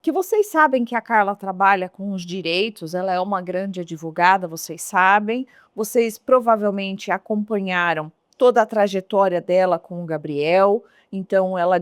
Que vocês sabem que a Carla trabalha com os direitos, ela é uma grande advogada, vocês sabem. Vocês provavelmente acompanharam toda a trajetória dela com o Gabriel, então ela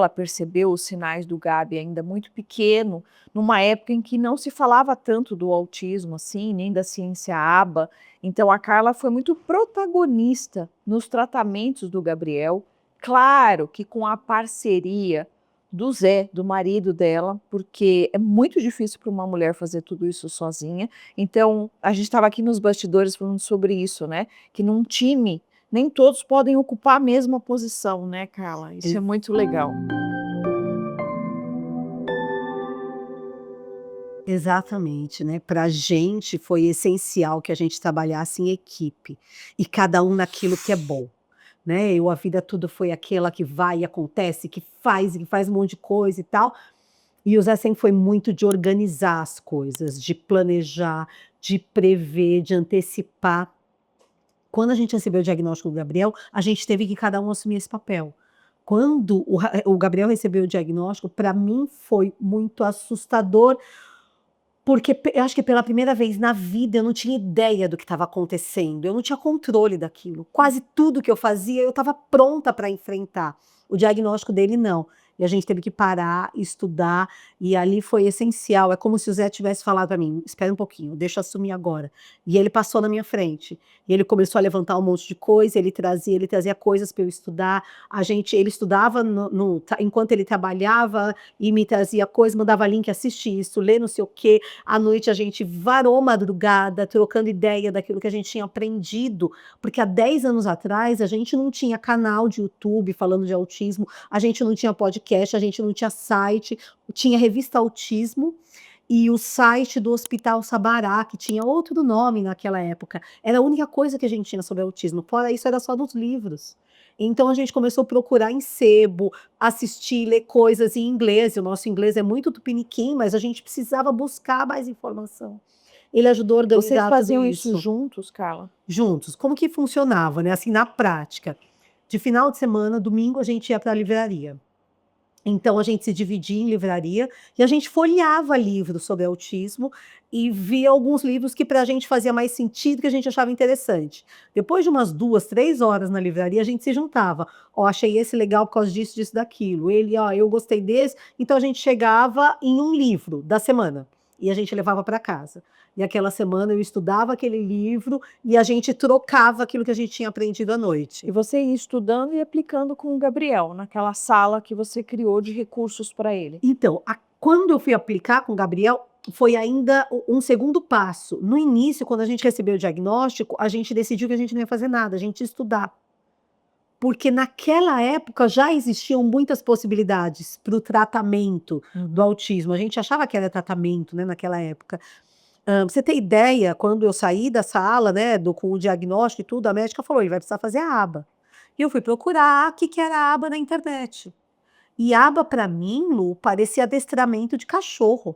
percebeu os sinais do Gabi ainda muito pequeno, numa época em que não se falava tanto do autismo assim, nem da ciência ABA. Então a Carla foi muito protagonista nos tratamentos do Gabriel, claro que com a parceria do Zé, do marido dela, porque é muito difícil para uma mulher fazer tudo isso sozinha. Então, a gente estava aqui nos bastidores falando sobre isso, né? Que num time nem todos podem ocupar a mesma posição, né, Carla? Isso é muito legal. Exatamente, né, pra gente foi essencial que a gente trabalhasse em equipe, e cada um naquilo que é bom, né, eu a vida toda foi aquela que vai e acontece, que faz um monte de coisa e tal, e o Zé sempre foi muito de organizar as coisas, de planejar, de prever, de antecipar. Quando a gente recebeu o diagnóstico do Gabriel, a gente teve que cada um assumir esse papel. Quando o Gabriel recebeu o diagnóstico, para mim foi muito assustador, porque eu acho que pela primeira vez na vida eu não tinha ideia do que estava acontecendo, eu não tinha controle daquilo. Quase tudo que eu fazia eu estava pronta para enfrentar. O diagnóstico dele não. E a gente teve que parar, estudar, e ali foi essencial. É como se o Zé tivesse falado para mim: espera um pouquinho, deixa eu assumir agora. E ele passou na minha frente. E ele começou a levantar um monte de coisa, ele trazia coisas para eu estudar. Ele estudava enquanto ele trabalhava e me trazia coisas, mandava link, assiste isso, lê não sei o quê. À noite a gente varou madrugada, trocando ideia daquilo que a gente tinha aprendido, porque há 10 anos atrás a gente não tinha canal de YouTube falando de autismo, a gente não tinha podcast, a gente não tinha site, tinha revista Autismo e o site do Hospital Sabará, que tinha outro nome naquela época. Era a única coisa que a gente tinha sobre autismo, fora isso era só nos livros. Então a gente começou a procurar em sebo, assistir, ler coisas em inglês, e o nosso inglês é muito tupiniquim, mas a gente precisava buscar mais informação. Ele ajudou a Vocês organizar tudo faziam isso isso. juntos, Carla? Juntos. Como que funcionava, né, assim, na prática? De final de semana, domingo, a gente ia para a livraria. Então a gente se dividia em livraria e a gente folheava livros sobre autismo e via alguns livros que para a gente fazia mais sentido, que a gente achava interessante. Depois de umas 2, 3 horas na livraria, a gente se juntava. Ó, achei esse legal por causa disso, disso, daquilo. Ele, ó, eu gostei desse. Então a gente chegava em um livro da semana e a gente levava para casa. E aquela semana eu estudava aquele livro e a gente trocava aquilo que a gente tinha aprendido à noite. E você ia estudando e aplicando com o Gabriel, naquela sala que você criou de recursos para ele? Então, quando eu fui aplicar com o Gabriel, foi ainda um segundo passo. No início, quando a gente recebeu o diagnóstico, a gente decidiu que a gente não ia fazer nada, a gente ia estudar. Porque naquela época já existiam muitas possibilidades para o tratamento do autismo. A gente achava que era tratamento, né, naquela época. Pra você ter ideia, quando eu saí da sala, né, com o diagnóstico e tudo, a médica falou: ele vai precisar fazer a aba. E eu fui procurar o que que era a aba na internet. E aba para mim, Lu, parecia adestramento de cachorro.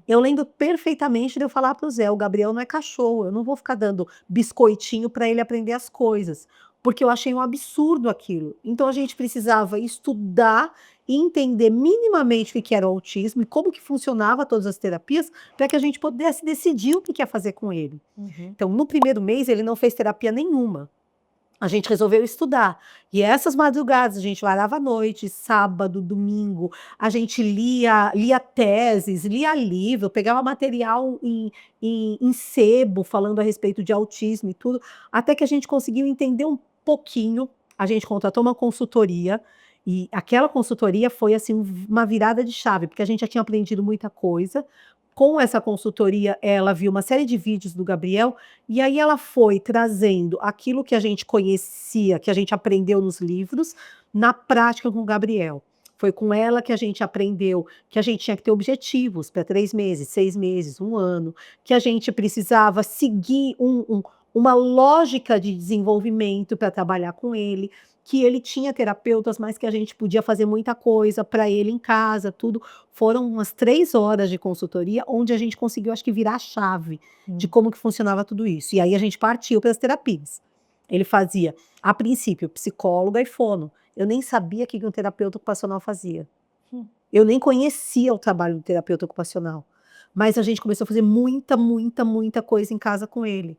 Eu lembro perfeitamente de eu falar para o Zé: o Gabriel não é cachorro, eu não vou ficar dando biscoitinho para ele aprender as coisas, porque eu achei um absurdo aquilo. Então a gente precisava estudar e entender minimamente o que que era o autismo e como que funcionava todas as terapias, para que a gente pudesse decidir o que que ia fazer com ele. Então, no primeiro mês, ele não fez terapia nenhuma. A gente resolveu estudar. E essas madrugadas, a gente varava à noite, sábado, domingo, a gente lia teses, lia livro, pegava material em sebo, falando a respeito de autismo e tudo, até que a gente conseguiu entender um pouquinho. A gente contratou uma consultoria, e aquela consultoria foi assim uma virada de chave, porque a gente já tinha aprendido muita coisa. Com essa consultoria, ela viu uma série de vídeos do Gabriel e aí ela foi trazendo aquilo que a gente conhecia, que a gente aprendeu nos livros, na prática com o Gabriel. Foi com ela que a gente aprendeu que a gente tinha que ter objetivos para 3 meses, 6 meses, 1 ano, que a gente precisava seguir uma lógica de desenvolvimento para trabalhar com ele, que ele tinha terapeutas, mas que a gente podia fazer muita coisa para ele em casa, tudo. Foram umas 3 horas de consultoria, onde a gente conseguiu, acho que, virar a chave de como que funcionava tudo isso. E aí a gente partiu para as terapias. Ele fazia, a princípio, psicóloga e fono. Eu nem sabia o que um terapeuta ocupacional fazia. Eu nem conhecia o trabalho do terapeuta ocupacional, mas a gente começou a fazer muita, muita, muita coisa em casa com ele.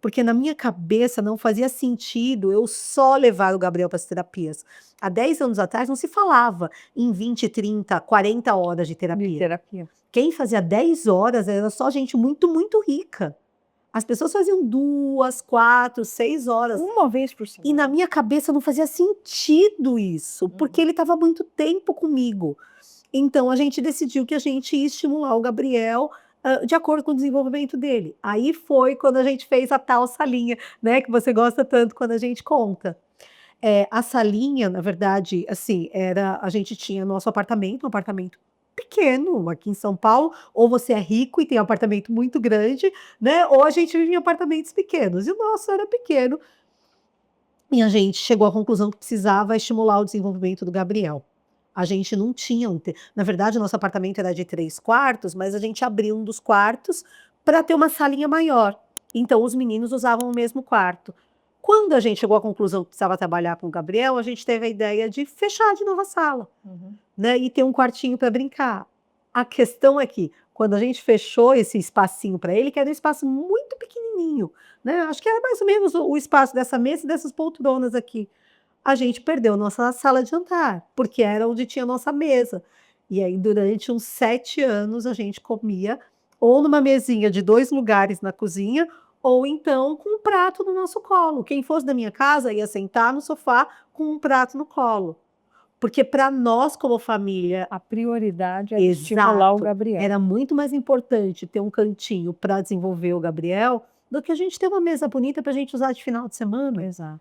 Porque na minha cabeça não fazia sentido eu só levar o Gabriel para as terapias. Há 10 anos atrás não se falava em 20, 30, 40 horas de De terapia. terapia. Quem fazia 10 horas era só gente muito, muito rica. As pessoas faziam 2, 4, 6 horas. Uma vez por E na semana. minha cabeça não fazia sentido isso, porque Uhum. ele estava muito tempo comigo. Então a gente decidiu que a gente ia estimular o Gabriel, de acordo com o desenvolvimento dele. Aí foi quando a gente fez a tal salinha, né, que você gosta tanto quando a gente conta. A salinha, na verdade, assim, a gente tinha nosso apartamento, um apartamento pequeno aqui em São Paulo, ou você é rico e tem um apartamento muito grande, né, ou a gente vive em apartamentos pequenos, e o nosso era pequeno, e a gente chegou à conclusão que precisava estimular o desenvolvimento do Gabriel. A gente não tinha na verdade, o nosso apartamento era de 3 quartos, mas a gente abriu um dos quartos para ter uma salinha maior. Então os meninos usavam o mesmo quarto. Quando a gente chegou à conclusão que precisava trabalhar com o Gabriel, a gente teve a ideia de fechar de novo a sala, Uhum. né, e ter um quartinho para brincar. A questão é que, quando a gente fechou esse espacinho para ele, que era um espaço muito pequenininho, né, acho que era mais ou menos o espaço dessa mesa e dessas poltronas aqui. A gente perdeu nossa sala de jantar, porque era onde tinha a nossa mesa. E aí, durante uns 7 anos, a gente comia ou numa mesinha de 2 lugares na cozinha, ou então com um prato no nosso colo. Quem fosse da minha casa ia sentar no sofá com um prato no colo. Porque para nós, como família, A prioridade era estimular o exato, Gabriel. era muito mais importante ter um cantinho para desenvolver o Gabriel do que a gente ter uma mesa bonita para a gente usar de final de semana. Exato.